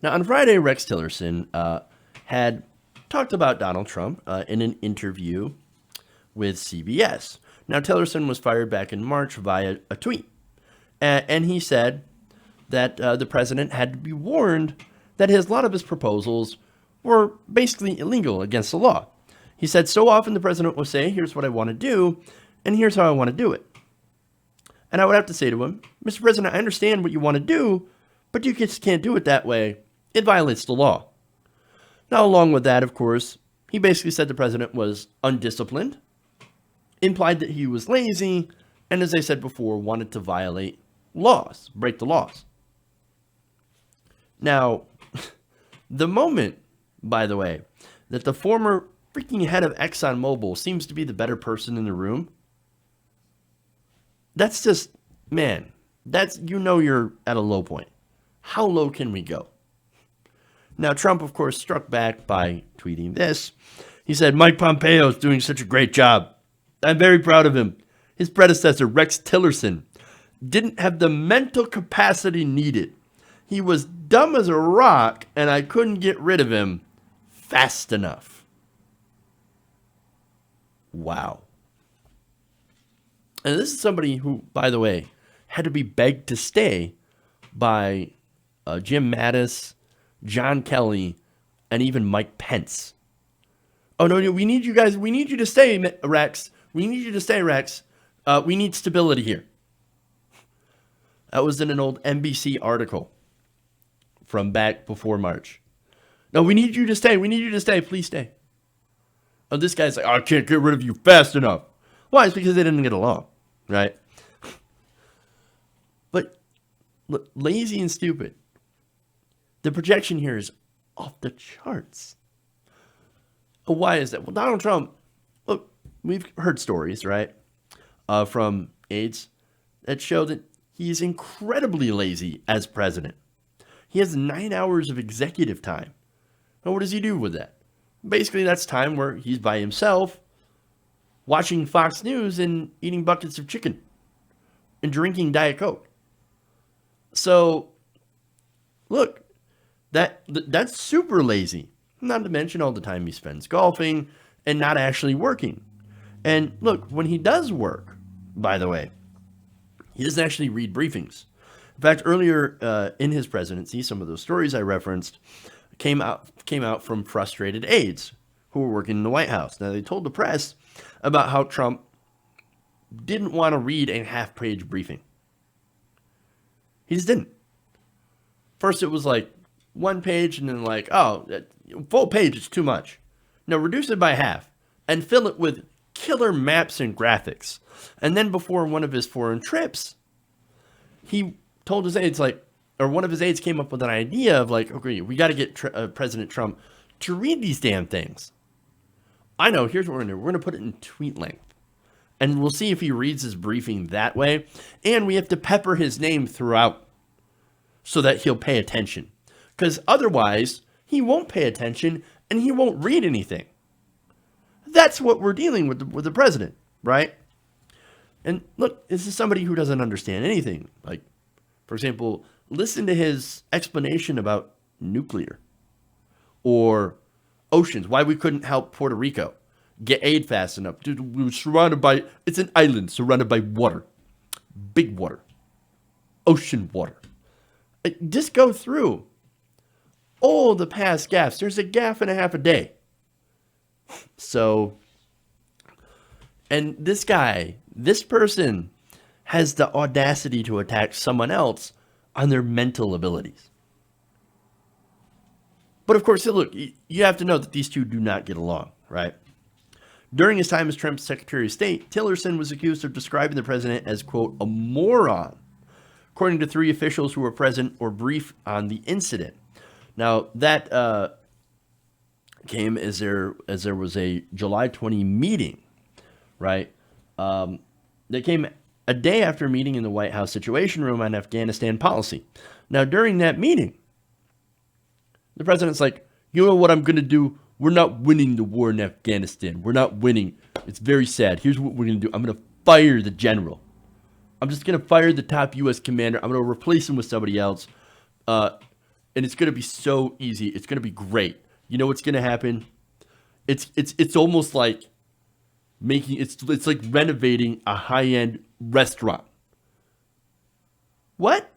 Now, on Friday, Rex Tillerson had talked about Donald Trump in an interview with CBS. Now, Tillerson was fired back in March via a tweet. And he said that the president had to be warned that a lot of his proposals were basically illegal against the law. He said, so often the president will say, here's what I want to do, and here's how I want to do it. And I would have to say to him, Mr. President, I understand what you want to do, but you just can't do it that way. It violates the law. Now, along with that, of course, he basically said the president was undisciplined, implied that he was lazy, and as I said before, wanted to violate laws, break the laws. Now, the moment, by the way, that the former freaking head of ExxonMobil seems to be the better person in the room, that's just, man, that's, you're at a low point. How low can we go? Now, Trump, of course, struck back by tweeting this. He said, Mike Pompeo is doing such a great job. I'm very proud of him. His predecessor, Rex Tillerson, didn't have the mental capacity needed. He was dumb as a rock, and I couldn't get rid of him fast enough. Wow. And this is somebody who, by the way, had to be begged to stay by Jim Mattis, John Kelly, and even Mike Pence. Oh, no, we need you guys. We need you to stay, Rex. We need you to stay, Rex. We need stability here. That was in an old NBC article from back before March. No, we need you to stay. We need you to stay. Please stay. Oh, this guy's like, oh, I can't get rid of you fast enough. Why? It's because they didn't get along, right? But look, lazy and stupid. The projection here is off the charts. Why is that? Well, Donald Trump, look, we've heard stories, right, from aides that show that he's incredibly lazy as president. He has 9 hours of executive time. And what does he do with that? Basically, that's time where he's by himself, watching Fox News and eating buckets of chicken and drinking Diet Coke. So, look, that's super lazy. Not to mention all the time he spends golfing and not actually working. And look, when he does work, by the way, he doesn't actually read briefings. In fact, earlier in his presidency, some of those stories I referenced came out from frustrated aides who were working in the White House. Now, they told the press about how Trump didn't want to read a half-page briefing. He just didn't. First, it was like 1 page, and then like, oh, full page is too much. No, reduce it by half and fill it with killer maps and graphics. And then before one of his foreign trips, he told his aides, like, or one of his aides came up with an idea of like, okay, we got to get President Trump to read these damn things. I know, here's what we're going to do. We're going to put it in tweet length. And we'll see if he reads his briefing that way. And we have to pepper his name throughout so that he'll pay attention. Because otherwise, he won't pay attention and he won't read anything. That's what we're dealing with the president, right? And look, this is somebody who doesn't understand anything. Like, for example, listen to his explanation about nuclear or oceans, why we couldn't help Puerto Rico get aid fast enough. Dude, we were surrounded by, it's an island surrounded by water, big water, ocean water. Just go through all the past gaffes. There's a gaffe and a half a day. So, and this guy, this person has the audacity to attack someone else on their mental abilities. But of course, look, you have to know that these two do not get along, right? During his time as Trump's Secretary of State, Tillerson was accused of describing the president as, quote, a moron, according to 3 officials who were present or briefed on the incident. Now, that came as there was a July 20 meeting, right? That came a day after a meeting in the White House Situation Room on Afghanistan policy. Now, during that meeting, the president's like, you know what I'm going to do? We're not winning the war in Afghanistan. We're not winning. It's very sad. Here's what we're going to do. I'm going to fire the general. I'm just going to fire the top U.S. commander. I'm going to replace him with somebody else. and it's going to be so easy. It's going to be great. You know what's going to happen? It's almost like it's like renovating a high-end restaurant. What?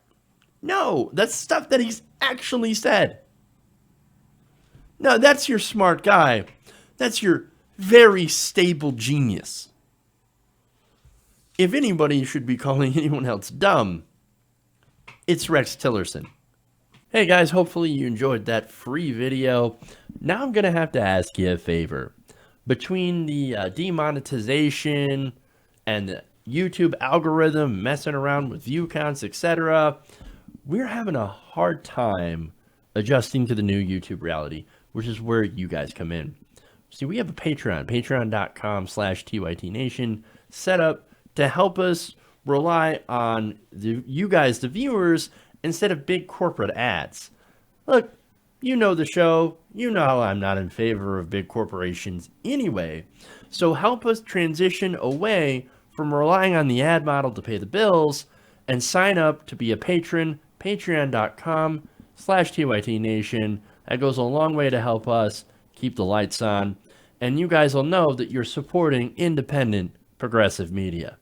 No, that's stuff that he's actually said. No, that's your smart guy. That's your very stable genius. If anybody should be calling anyone else dumb, it's Rex Tillerson. Hey guys, hopefully you enjoyed that free video. Now I'm going to have to ask you a favor. Between the demonetization and the YouTube algorithm messing around with view counts, etc., we're having a hard time adjusting to the new YouTube reality, which is where you guys come in. See, we have a Patreon, patreon.com/TYTNation, set up to help us rely on you guys, the viewers, instead of big corporate ads. Look, you know the show. You know I'm not in favor of big corporations anyway. So help us transition away from relying on the ad model to pay the bills and sign up to be a patron, patreon.com/TYTNation. That goes a long way to help us keep the lights on. And you guys will know that you're supporting independent progressive media.